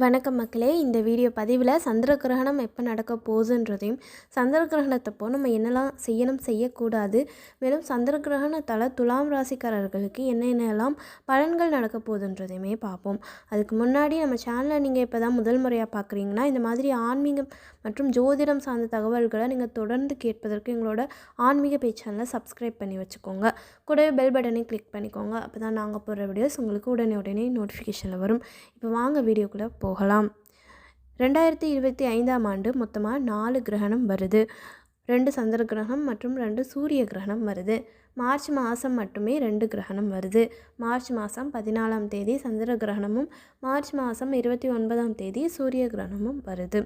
வணக்கம் மக்களே. இந்த வீடியோ பதிவில் சந்திர கிரகணம் எப்போ நடக்க போகுதுன்றதையும், சந்திர கிரகணத்தப்போ நம்ம என்னெல்லாம் செய்யணும் செய்யக்கூடாது, மேலும் சந்திர கிரகணத்தால் துலாம் ராசிக்காரர்களுக்கு என்னென்னலாம் பலன்கள் நடக்க போகுதுன்றதையுமே பார்ப்போம். அதுக்கு முன்னாடி நம்ம சேனலை நீங்கள் இப்போ தான் முதல் முறையாக பார்க்குறீங்கன்னா, இந்த மாதிரி ஆன்மீகம் மற்றும் ஜோதிடம் சார்ந்த தகவல்களை நீங்கள் தொடர்ந்து கேட்பதற்கு எங்களோட ஆன்மீக பேஜ் சேனலை சப்ஸ்கிரைப் பண்ணி வச்சுக்கோங்க. கூடவே பெல் பட்டனை கிளிக் பண்ணிக்கோங்க. அப்போ தான் நாங்கள் போடுற வீடியோஸ் உங்களுக்கு உடனே நோட்டிஃபிகேஷனில் வரும். இப்போ வாங்க வீடியோக்குள்ளே போகலாம். 2025ஆம் ஆண்டு மொத்தமாக 4 கிரகணம் வருது. 2 சந்திர கிரகணம் மற்றும் 2 சூரிய கிரகணம் வருது. மார்ச் மாதம் மட்டுமே 2 கிரகணம் வருது. மார்ச் மாதம் 14ஆம் தேதி சந்திர கிரகணமும் மார்ச் மாதம் 29ஆம் தேதி சூரிய கிரகணமும் வருது.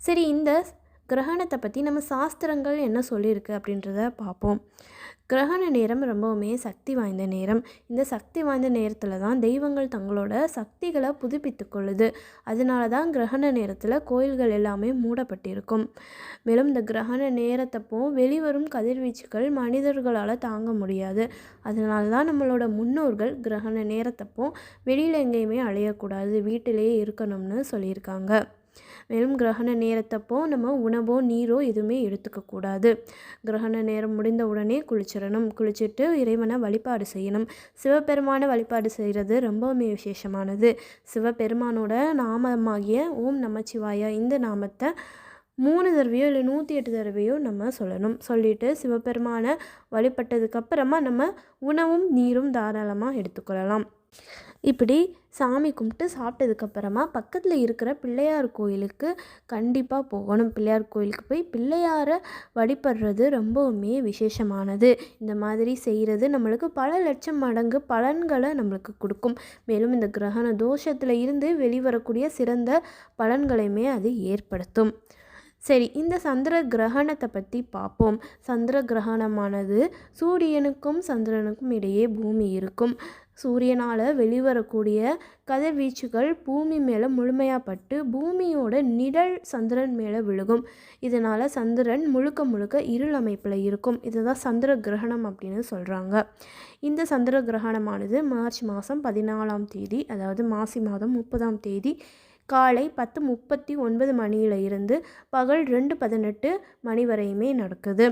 சரி, இந்த கிரகணத்தை பற்றி நம்ம சாஸ்திரங்கள் என்ன சொல்லியிருக்கு அப்படின்றத பார்ப்போம். கிரகண நேரம் ரொம்பவுமே சக்தி வாய்ந்த நேரம். இந்த சக்தி வாய்ந்த நேரத்தில் தான் தெய்வங்கள் தங்களோட சக்திகளை புதுப்பித்து கொள்ளுது. அதனால தான் கிரகண நேரத்தில் கோயில்கள் எல்லாமே மூடப்பட்டிருக்கும். மேலும் இந்த கிரகண நேரத்தப்போ வெளிவரும் கதிர்வீச்சுகள் மனிதர்களால் தாங்க முடியாது. அதனால தான் நம்மளோட முன்னோர்கள் கிரகண நேரத்தப்போ வெளியில் எங்கேயுமே அலையக்கூடாது, வீட்டிலேயே இருக்கணும்னு சொல்லியிருக்காங்க. மேலும் கிரகண நேரத்தப்போ நம்ம உணவோ நீரோ எதுவுமே எடுத்துக்கக்கூடாது. கிரகண நேரம் முடிந்த உடனே குளிச்சுட்டு இறைவனை வழிபாடு செய்யணும். சிவபெருமான வழிபாடு செய்கிறது ரொம்பவுமே விசேஷமானது. சிவபெருமானோட நாமமாகிய ஓம் நமச்சிவாயா இந்த நாமத்தை 3 தடவையோ இல்லை 108 தடவையோ நம்ம சொல்லணும். சொல்லிவிட்டு சிவபெருமானை வழிபட்டதுக்கப்புறமா நம்ம உணவும் நீரும் தாராளமாக எடுத்துக்கொள்ளலாம். இப்படி சாமி கும்பிட்டு சாப்பிட்டதுக்கப்புறமா பக்கத்தில் இருக்கிற பிள்ளையார் கோயிலுக்கு கண்டிப்பாக போகணும். பிள்ளையார் கோயிலுக்கு போய் பிள்ளையாரை வழிபடுறது ரொம்பவுமே விசேஷமானது. இந்த மாதிரி செய்கிறது நம்மளுக்கு பல லட்சம் மடங்கு பலன்களை நம்மளுக்கு கொடுக்கும். மேலும் இந்த கிரகண தோஷத்தில் இருந்து வெளிவரக்கூடிய சிறந்த பலன்களையுமே அது ஏற்படுத்தும். சரி, இந்த சந்திர கிரகணத்தை பற்றி பார்ப்போம். சந்திர கிரகணமானது சூரியனுக்கும் சந்திரனுக்கும் இடையே பூமி இருக்கும். சூரியனால் வெளிவரக்கூடிய கதிர்வீச்சுகள் பூமி மேலே முழுமையாக பட்டு பூமியோட நிழல் சந்திரன் மேலே விழுகும். இதனால் சந்திரன் முழுக்க இருள் அமைப்பில் இருக்கும். இதுதான் சந்திர கிரகணம் அப்படின்னு சொல்கிறாங்க. இந்த சந்திர கிரகணமானது மார்ச் மாதம் 14ஆம் தேதி, அதாவது மாசி மாதம் 30ஆம் தேதி காலை 10:39 மணியில் இருந்து பகல் 2:18 மணி வரையுமே நடக்குது.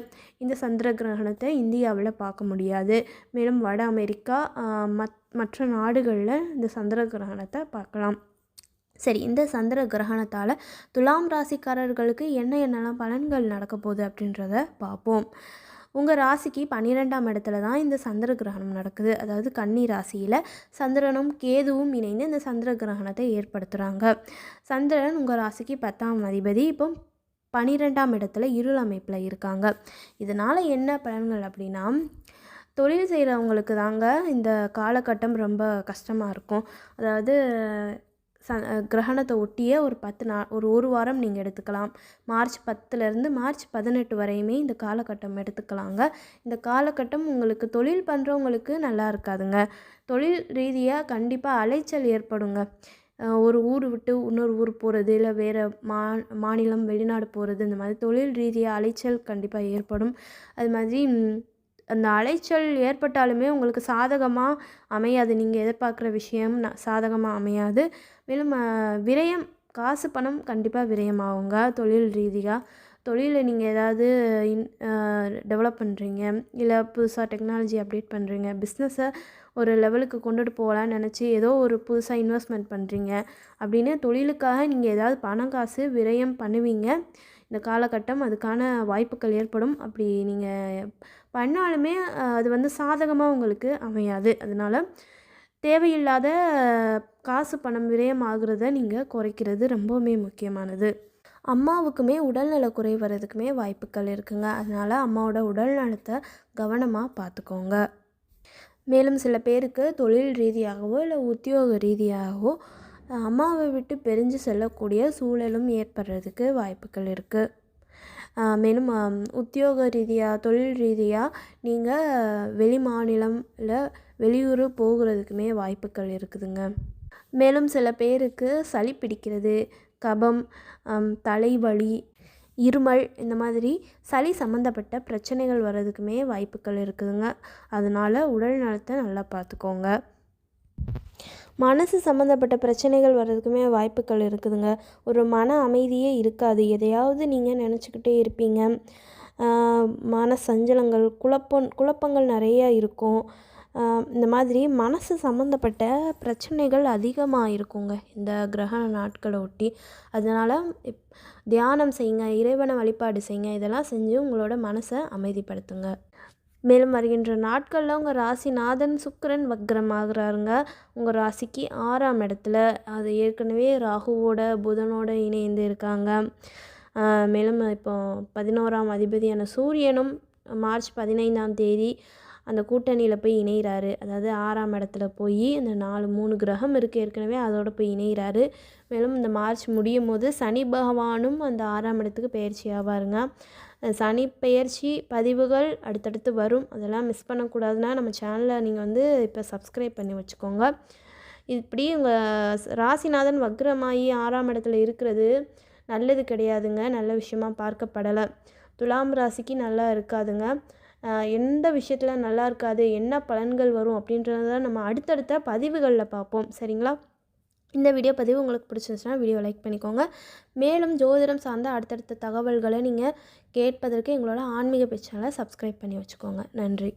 இந்த சந்திர கிரகணத்தை இந்தியாவில் பார்க்க முடியாது. மேலும் வட அமெரிக்கா மற்ற நாடுகளில் இந்த சந்திர கிரகணத்தை பார்க்கலாம். சரி, இந்த சந்திர கிரகணத்தால் துலாம் ராசிக்காரர்களுக்கு என்னென்னலாம் பலன்கள் நடக்க போகுது அப்படின்றத பார்ப்போம். உங்கள் ராசிக்கு 12ஆம் இடத்துல தான் இந்த சந்திர கிரகணம் நடக்குது. அதாவது கன்னி ராசியில் சந்திரனும் கேதுவும் இணைந்து இந்த சந்திர கிரகணத்தை ஏற்படுத்துகிறாங்க. சந்திரன் உங்கள் ராசிக்கு 10ஆம் அதிபதி. இப்போ 12ஆம் இடத்துல இருள் அமைப்பில் இருக்காங்க. இதனால் என்ன பலன்கள் அப்படின்னா, தொழில் செய்கிறவங்களுக்கு தாங்க இந்த காலகட்டம் ரொம்ப கஷ்டமாக இருக்கும். அதாவது கிரகணத்தை ஒட்டிய ஒரு 10 நாள் ஒரு வாரம் நீங்கள் எடுத்துக்கலாம். மார்ச் 10லேருந்து மார்ச் 18 வரையுமே இந்த காலகட்டம் எடுத்துக்கலாங்க. இந்த காலகட்டம் உங்களுக்கு தொழில் பண்ணுறவங்களுக்கு நல்லா இருக்காதுங்க. தொழில் ரீதியாக கண்டிப்பாக அலைச்சல் ஏற்படுங்க. ஒரு ஊர் விட்டு இன்னொரு ஊர் போகிறது, இல்லை வேறு மாநிலம் வெளிநாடு போகிறது, இந்த மாதிரி தொழில் ரீதியாக அலைச்சல் கண்டிப்பாக ஏற்படும். அது மாதிரி அந்த அலைச்சல் ஏற்பட்டாலுமே உங்களுக்கு சாதகமாக அமையாது. நீங்கள் எதிர்பார்க்குற விஷயம் சாதகமாக அமையாது. மேலும் விரயம், காசு பணம் கண்டிப்பாக விரயமாகுங்க. தொழில் ரீதியாக தொழிலில் நீங்கள் ஏதாவது டெவலப் பண்ணுறீங்க, இல்லை புதுசாக டெக்னாலஜி அப்டேட் பண்ணுறீங்க, பிஸ்னஸை ஒரு லெவலுக்கு கொண்டுட்டு போகலான்னு நினச்சி ஏதோ ஒரு புதுசாக இன்வெஸ்ட்மெண்ட் பண்ணுறீங்க அப்படின்னு தொழிலுக்காக நீங்கள் ஏதாவது பணம் காசு விரயம் பண்ணுவீங்க. இந்த காலகட்டம் அதுக்கான வாய்ப்புகள் ஏற்படும். அப்படி நீங்கள் பண்ணாலுமே அது சாதகமாக உங்களுக்கு அமையாது. அதனால் தேவையில்லாத காசு பணம் விரயம் ஆகுறத நீங்கள் குறைக்கிறது ரொம்பவுமே முக்கியமானது. அம்மாவுக்குமே உடல்நல குறை வர்றதுக்குமே வாய்ப்புகள் இருக்குங்க. அதனால் அம்மாவோட உடல் நலத்தை கவனமாக பார்த்துக்கோங்க. மேலும் சில பேருக்கு தொழில் ரீதியாகவோ இல்லை உத்தியோக ரீதியாகவோ அம்மாவை விட்டு பிரிஞ்சு செல்லக்கூடிய சூழலும் ஏற்படுறதுக்கு வாய்ப்புகள் இருக்குது. மேலும் உத்தியோக ரீதியாக தொழில் ரீதியாக நீங்கள் வெளி மாநிலம் இல்லை வெளியூர் போகிறதுக்குமே வாய்ப்புகள் இருக்குதுங்க. மேலும் சில பேருக்கு சளி பிடிக்கிறது, கபம், தலைவலி, இருமல், இந்த மாதிரி சளி சம்மந்தப்பட்ட பிரச்சனைகள் வர்றதுக்குமே வாய்ப்புகள் இருக்குதுங்க. அதனால் உடல் நலத்தை நல்லா பார்த்துக்கோங்க. மனசு சம்மந்தப்பட்ட பிரச்சனைகள் வர்றதுக்குமே வாய்ப்புகள் இருக்குதுங்க. ஒரு மன அமைதியே இருக்காது. எதையாவது நீங்கள் நினச்சிக்கிட்டே இருப்பீங்க. மன சஞ்சலங்கள், குழப்பங்கள் நிறைய இருக்கும். இந்த மாதிரி மனசு சம்மந்தப்பட்ட பிரச்சனைகள் அதிகமாக இருக்குங்க இந்த கிரகண நாட்களை ஒட்டி. அதனால் தியானம் செய்யுங்க, இறைவனை வழிபாடு செய்யுங்க. இதெல்லாம் செஞ்சு உங்களோட மனசை அமைதிப்படுத்துங்க. மேலும் வருகின்ற நாட்களில் உங்கள் ராசிநாதன் சுக்கிரன் வக்ரம் ஆகுறாருங்க. உங்கள் ராசிக்கு 6ஆம் இடத்துல. அது ஏற்கனவே ராகுவோட புதனோட இணைந்து இருக்காங்க. மேலும் இப்போ 11ஆம் அதிபதியான சூரியனும் மார்ச் 15ஆம் தேதி அந்த கூட்டணியில் போய் இணைகிறாரு. அதாவது 6ஆம் இடத்துல போய் அந்த 3 கிரகம் இருக்குது ஏற்கனவே, அதோடு போய் இணைகிறாரு. மேலும் இந்த மார்ச் முடியும் போது சனி பகவானும் அந்த 6ஆம் இடத்துக்கு பயிற்சி ஆவாருங்க. சனி பெயர்ச்சி பதிவுகள் அடுத்தடுத்து வரும். அதெல்லாம் மிஸ் பண்ணக்கூடாதுன்னா நம்ம சேனலை நீங்கள் இப்போ சப்ஸ்கிரைப் பண்ணி வச்சுக்கோங்க. இப்படி உங்கள் ராசிநாதன் வக்ரமாகி 6ஆம் இடத்துல இருக்கிறது நல்லது கிடையாதுங்க. நல்ல விஷயமா பார்க்கப்படலை. துலாம் ராசிக்கு நல்லா இருக்காதுங்க. எந்த விஷயத்தில் நல்லா இருக்காது, என்ன பலன்கள் வரும் அப்படின்றத நம்ம அடுத்தடுத்த பதிவுகளில் பார்ப்போம். சரிங்களா? இந்த வீடியோ பதிவு உங்களுக்கு பிடிச்சிருந்துச்சுன்னா வீடியோ லைக் பண்ணிக்கோங்க. மேலும் ஜோதிடம் சார்ந்த அடுத்தடுத்த தகவல்களை நீங்கள் கேட்பதற்கு எங்களோட ஆன்மீக பேச்சு சேனலை சப்ஸ்கிரைப் பண்ணி வச்சுக்கோங்க. நன்றி.